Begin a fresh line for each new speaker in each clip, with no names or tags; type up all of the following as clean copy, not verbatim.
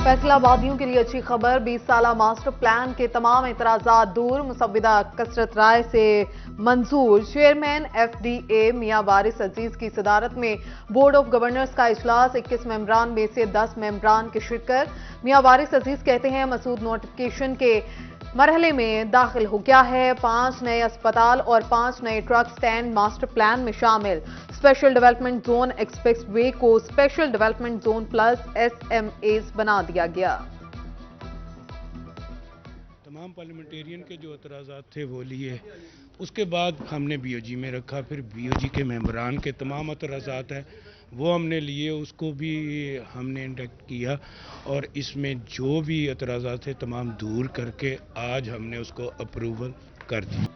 फैसलाबादियों के लिए अच्छी खबर, 20 साला मास्टर प्लान के तमाम एतराजात दूर, मुसव्विदा कसरत राय से मंजूर। चेयरमैन एफडीए मियां वारिस अजीज की सदारत में बोर्ड ऑफ गवर्नर्स का इजलास, 21 मेंबरान में से 10 मेंबरान की शिरकत। मियां वारिस अजीज कहते हैं मसूद नोटिफिकेशन के मरहले में दाखिल हो गया है। 5 नए अस्पताल और 5 नए ट्रक स्टैंड मास्टर प्लान में शामिल। Special development zone expressway को special development zone plus SMAs बना दिया गया।
तमाम पार्लियामेंटेरियन के जो एतराज़ात थे वो लिए, उसके बाद हमने BOG में रखा, फिर BOG के मेंबरान के तमाम एतराज़ात हैं वो हमने लिए, उसको भी हमने इंडक्ट किया और इसमें जो भी एतराज़ात थे तमाम दूर करके आज हमने उसको अप्रूवल कर दी।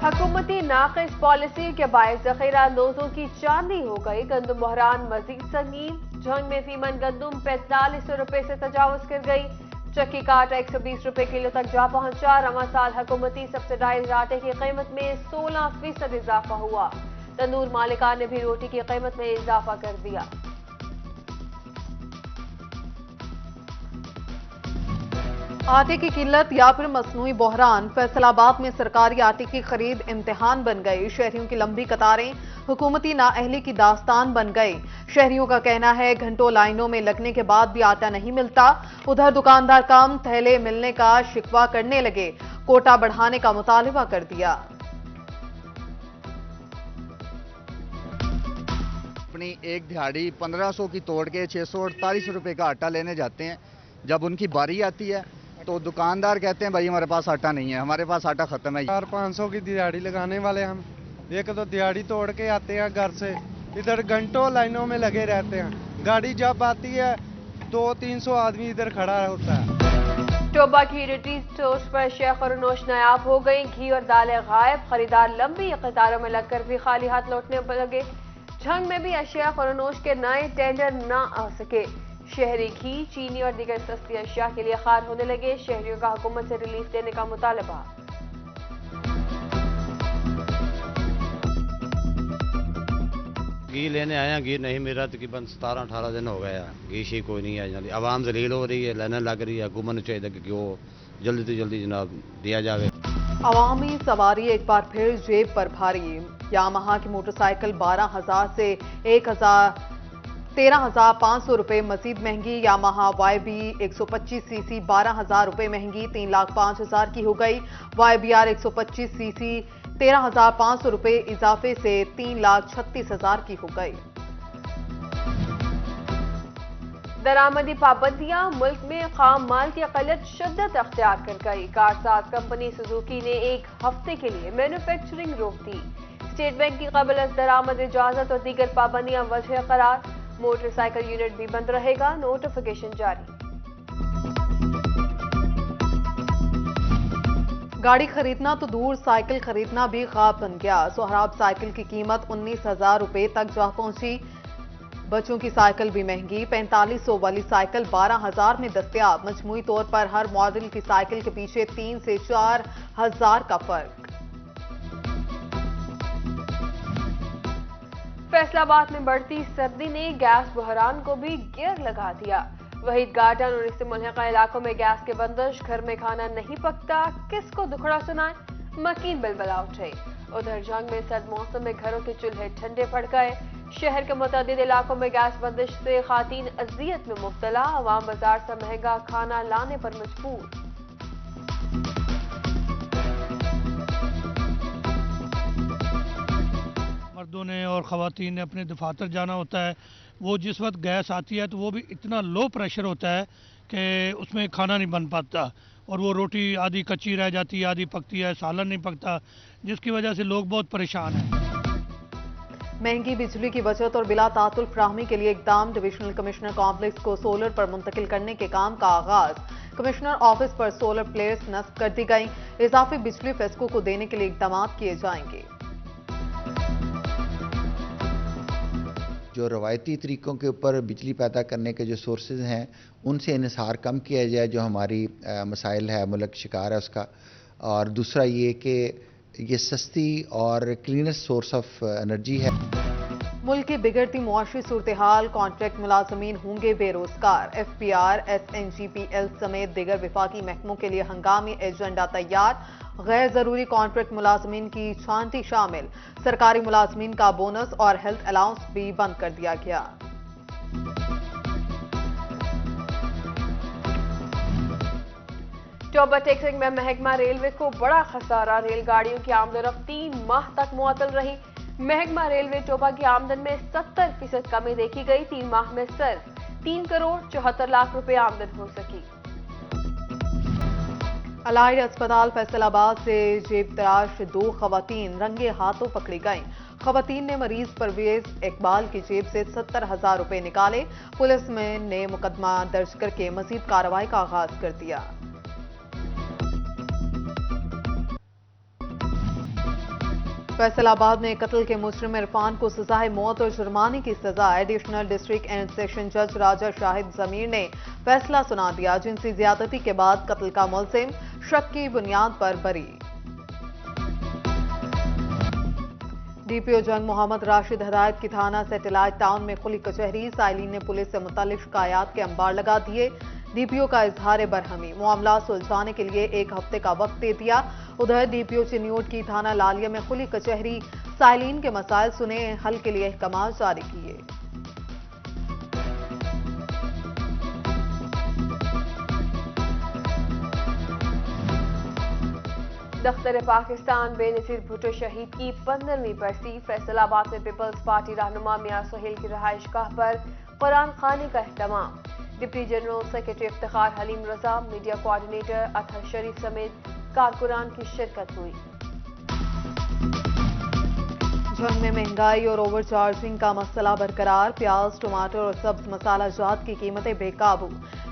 हुकूमती नाक़िस पॉलिसी के बायस ज़ख़ीरा अंदोज़ों की चांदी हो गई। गंदम बहरान मजीद संगीन, जंग में फीमन गंदम 4500 रुपए से तजावुज़ कर गई। चक्की का आटा 120 रुपए किलो तक जा पहुंचा। रवां साल हुकूमती सब्सिडाइज्ड आटे की कीमत में 16% इजाफा हुआ। तंदूर मालिकान ने भी रोटी की कीमत में इजाफा कर दिया।
आटे की किल्लत या फिर मसनूई बहरान, फैसलाबाद में सरकारी आटे की खरीद इम्तिहान बन गई। शहरियों की लंबी कतारें हुकूमती नाअहली की दास्तान बन गई। शहरियों का कहना है घंटों लाइनों में लगने के बाद भी आटा नहीं मिलता। उधर दुकानदार कम थैले मिलने का शिकवा करने लगे, कोटा बढ़ाने का मुतालिबा कर दिया।
अपनी एक दिहाड़ी 1500 की तोड़ के 648 रुपए का आटा लेने जाते हैं। जब उनकी बारी आती है तो दुकानदार कहते हैं भाई हमारे पास आटा नहीं है, हमारे पास आटा खत्म है।
400-500 की दिहाड़ी लगाने वाले हम, एक तो दिहाड़ी तोड़ के आते हैं घर से, इधर घंटों लाइनों में लगे रहते हैं। गाड़ी जब आती है 200-300 आदमी इधर खड़ा होता है।
टोबा की रिटेल स्टोर्स पर शेख और नोश नायाब हो गई। घी और दालें गायब, खरीदार लंबी कतारों में लगकर भी खाली हाथ लौटने लगे। झंग में भी अशिया खरनोश के नए टेंडर न आ सके। शहरी घी, चीनी और दीगर सस्ती अशिया के लिए खार होने लगे। शहरियों का हुकूमत से रिलीफ देने का मुतालबा।
घी लेने आए हैं, घी नहीं मिला, तकरीबन 17-18 दिन हो गया। घी शी कोई नहीं है। आवाम जलील हो रही है, लाइनें लग रही है। हुकूमत ने चाहिए कि वो जल्दी से जल्दी जनाब दिया जाए।
अवामी सवारी एक बार फिर जेब पर भारी। यामाहा की मोटरसाइकिल 12,000 से 13,500 रुपए मजीद महंगी। यामाहा YB 125cc 12,000 रुपए महंगी, 3,05,000 की हो गई। YBR 125cc 13,500 रुपए इजाफे से 3,36,000 की हो गई।
दरामदी पाबंदियां, मुल्क में खाम माल की किल्लत शिद्दत अख्तियार कर गई। कारसाज कंपनी सुजुकी ने एक हफ्ते के लिए मैन्युफैक्चरिंग रोक दी। स्टेट बैंक की कबल अज दरामद इजाजत और दीगर पाबंदियां वजह करार। मोटरसाइकिल यूनिट भी बंद रहेगा, नोटिफिकेशन जारी।
गाड़ी खरीदना तो दूर, साइकिल खरीदना भी ख्वाब बन गया। सोहराब साइकिल की कीमत 19,000 रुपए तक जा पहुंची। बच्चों की साइकिल भी महंगी, 4500 वाली साइकिल 12,000 में दस्तयाब। मजमूई तौर पर हर मॉडल की साइकिल के पीछे 3 से 4 हजार का फर्क।
फैसलाबाद में बढ़ती सर्दी ने गैस बहरान को भी गियर लगा दिया। वहीद गार्डन और इससे मुल्हिका इलाकों में गैस के बंदिश, घर में खाना नहीं पकता, किसको दुखड़ा सुनाए, मकीन बिलबला उठे। उधर जंग में सर्द मौसम में घरों के चूल्हे ठंडे पड़ गए। शहर के मुतअद्दिद इलाकों में गैस बंदिश से खातीन अजियत में मुब्तला। अवाम बाजार से महंगा खाना लाने पर मजबूर।
मर्दों ने और ख़वातीन ने अपने दफातर जाना होता है। वो जिस वक्त गैस आती है तो वो भी इतना लो प्रेशर होता है कि उसमें खाना नहीं बन पाता और वो रोटी आधी कच्ची रह जाती है, आधी पकती है, सालन नहीं पकता, जिसकी वजह से लोग बहुत परेशान हैं।
महंगी बिजली की बचत और बिला तातुल फ्राहमी के लिए इकदाम। डिविजनल कमिश्नर कॉम्प्लेक्स को सोलर पर मुंतकिल करने के काम का आगाज। कमिश्नर ऑफिस पर सोलर प्लेट्स नस्ब कर दी गई। इजाफी बिजली फेस्को को देने के लिए इकदाम किए जाएंगे।
जो रवायती तरीक़ों के ऊपर बिजली पैदा करने के जो सोर्सेज हैं उनसे इन्हिसार कम किया जाए, जो हमारी मसाइल है, मुल्क शिकार है उसका। और दूसरा ये कि ये सस्ती और क्लीनेस्ट सोर्स ऑफ एनर्जी है।
मुल्क की बिगड़ती मुआशी सूरत-ए-हाल, कॉन्ट्रैक्ट मुलाजमीन होंगे बेरोजगार। FPR, SNGPL समेत दीगर विफाकी महकमों के लिए हंगामी एजेंडा तैयार। गैर जरूरी कॉन्ट्रैक्ट मुलाजमीन की छांटी शामिल। सरकारी मुलाजमीन का बोनस और हेल्थ अलाउंस भी बंद कर दिया गया।
टोबा टेक्सिंग में महकमा रेलवे को बड़ा खसारा। रेलगाड़ियों की आमदोरफ्त 3 माह तक मुअत्तल रही। महकमा रेलवे टोबा की आमदन में 70% कमी देखी गई। 3 माह में सिर्फ 3 करोड़ 74 लाख रुपए आमदन हो सकी।
अलाइड अस्पताल फैसलाबाद से जेब तराश 2 खवातीन रंगे हाथों पकड़ी गईं। खवातीन ने मरीज परवेज इकबाल की जेब से 70,000 रुपए निकाले। पुलिस ने मुकदमा दर्ज करके मजीद कार्रवाई का आगाज कर दिया। फैसलाबाद में कत्ल के मुजरिम इरफान को सजाए मौत और जुर्माने की सजा। एडिशनल डिस्ट्रिक्ट एंड सेशन जज राजा शाहिद जमीर ने फैसला सुना दिया। जिनसी ज्यादती के बाद कत्ल का मुलजिम शक की बुनियाद पर बरी। DPO जंग मोहम्मद राशिद हदायत की थाना सैटेलाइट टाउन में खुली कचहरी। साइलिन ने पुलिस से मुतालिक शिकायत के अंबार लगा दिए। DPO का इजहार बरहमी, मामला सुलझाने के लिए 1 हफ्ते का वक्त दे दिया। उधर DPO चिन्योट की थाना लालिया में खुली कचहरी। साइलिन के मसाइल सुने, हल के लिए अहकाम जारी किए।
दफ्तर पाकिस्तान बेनजीर भुट्टो शहीद की 15वीं बरसी। फैसलाबाद में पीपल्स पार्टी रहनुमा मियां सुहेल की रहायशगाह पर कुरान खानी का एहतमाम। Deputy general secretary Iftikhar Haleem Raza, media coordinator Athar Sharif समेत कारकुनान की शिरकत हुई। जंग में महंगाई और ओवर चार्जिंग का मसला बरकरार। प्याज, टमाटर और सब्ज मसाला जात की कीमतें बेकाबू।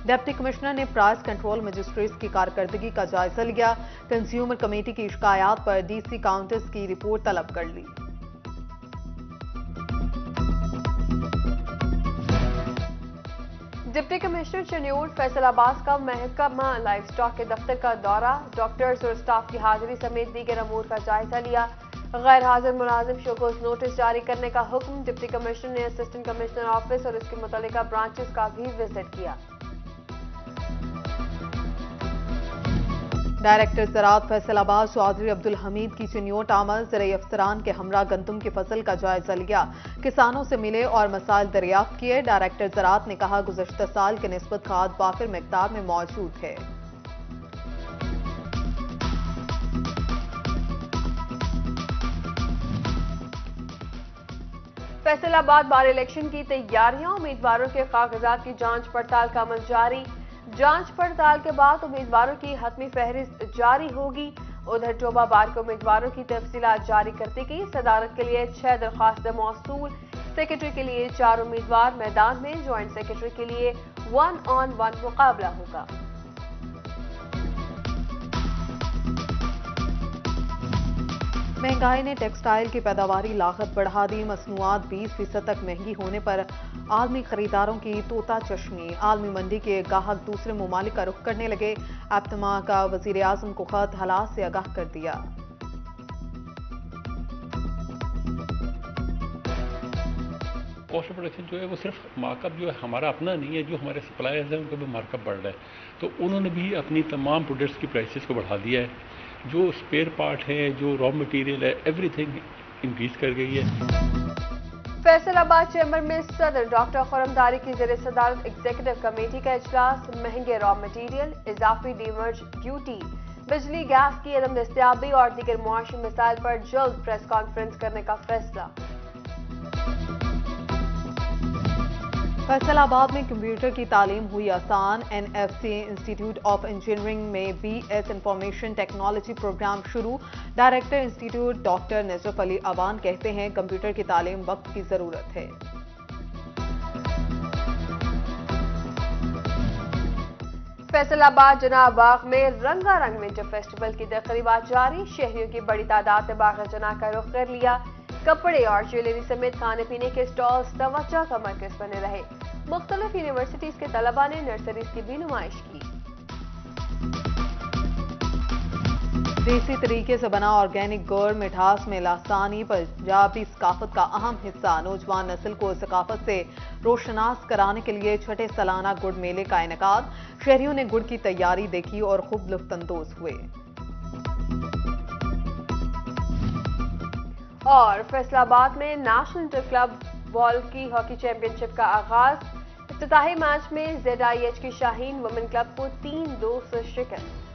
डिप्टी कमिश्नर ने प्राइस कंट्रोल मजिस्ट्रेट्स की कारकर्दगी का जायजा लिया। कंज्यूमर कमेटी की शिकायत पर DC काउंटर्स की रिपोर्ट तलब कर ली। डिप्टी कमिश्नर चिन्योट फैसलाबाद का महकमा लाइफ स्टॉक के दफ्तर का दौरा। डॉक्टर्स और स्टाफ की हाजिरी समेत दीगर अमूर का जायजा लिया। गैर हाजिर मुलाजिम शोकोज नोटिस जारी करने का हुक्म। डिप्टी कमिश्नर ने असिस्टेंट कमिश्नर ऑफिस और इसके मुतल्लिका ब्रांचेस का भी विजिट किया।
डायरेक्टर ज़राअत फैसलाबाद चौधरी अब्दुल हमीद की चिन्योट आमद। ज़राई अफसरान के हमरा गंदम की फसल का जायजा लिया। किसानों से मिले और मसाइल दरियाफ्त किए। डायरेक्टर ज़राअत ने कहा गुज़श्ता साल के निस्बत खाद वाफिर मिकदार में मौजूद है।
फैसलाबाद बार इलेक्शन की तैयारियां। उम्मीदवारों के कागजात की जांच पड़ताल का अमल जारी। जांच पड़ताल के बाद उम्मीदवारों की हतमी फहरिस्त जारी होगी। उधर टोबा बार के उम्मीदवारों की तफसीलात जारी कर दी गई। सदारत के लिए 6 दरख्वास्तें मौसूल। सेक्रेटरी के लिए 4 उम्मीदवार मैदान में। ज्वाइंट सेक्रेटरी के लिए 1-on-1 मुकाबला होगा।
महंगाई ने टेक्सटाइल की पैदावारी लागत बढ़ा दी। मसनूआत 20% तक महंगी होने पर आलमी खरीदारों की तोता चश्मी। आलमी मंडी के गाहक दूसरे ममालिक का रुख करने लगे। एप्तमा का वजीर आजम को खत हालात से आगाह कर दिया।
कॉस्ट ऑफ प्रोडक्शन जो है वो सिर्फ मार्कअप जो है हमारा अपना नहीं है, जो हमारे सप्लायर्स हैं उनका भी मार्कअप बढ़ रहा है। तो उन्होंने भी अपनी तमाम प्रोडक्ट्स की प्राइसेस को बढ़ा दिया है। जो स्पेयर पार्ट है, जो रॉ मटेरियल है, एवरीथिंग इंक्रीज कर गई है।
फैसलाबाद चैम्बर में सदर डॉक्टर खुरमदारी की ज़ेर सदारत एग्जीक्यूटिव कमेटी का इजलास। महंगे रॉ मटेरियल, इजाफी डीमर्ज ड्यूटी, बिजली गैस की अदम दस्तयाबी और दीगर मुआशी मसाइल पर जल्द प्रेस कॉन्फ्रेंस करने का फैसला।
फैसलाबाद में कंप्यूटर की तालीम हुई आसान। NFC इंस्टीट्यूट ऑफ इंजीनियरिंग में BS इंफॉर्मेशन टेक्नोलॉजी प्रोग्राम शुरू। Director institute doctor Najaf Ali Awan कहते हैं कंप्यूटर की तालीम वक्त की जरूरत है।
फैसलाबाद जनाब बाग में रंगारंग विंटर फेस्टिवल की तकरीबात जारी। शहरियों की बड़ी तादाद ने बाग जना का रुख कर लिया। कपड़े और ज्वेलरी समेत खाने पीने के स्टॉल्स तवज्जो का मरकज बने रहे। मुख्तलिफ यूनिवर्सिटीज के तलबा ने नर्सरीज की भी नुमाइश की।
देसी तरीके से बना ऑर्गेनिक गुड़ मिठास में लासानी पंजाबी सकाफत का अहम हिस्सा। नौजवान नस्ल को सकाफत से रोशनास कराने के लिए छठे सालाना गुड़ मेले का इनेकाद। शहरियों ने गुड़ की तैयारी देखी और खूब लुत्फानंदोज हुए।
और फैसलाबाद में नेशनल इंटर क्लब बॉल की हॉकी चैंपियनशिप का आगाज। इफ्तिताही मैच में ZIH की शाहीन वुमेन क्लब को 3-2 से शिकस्त।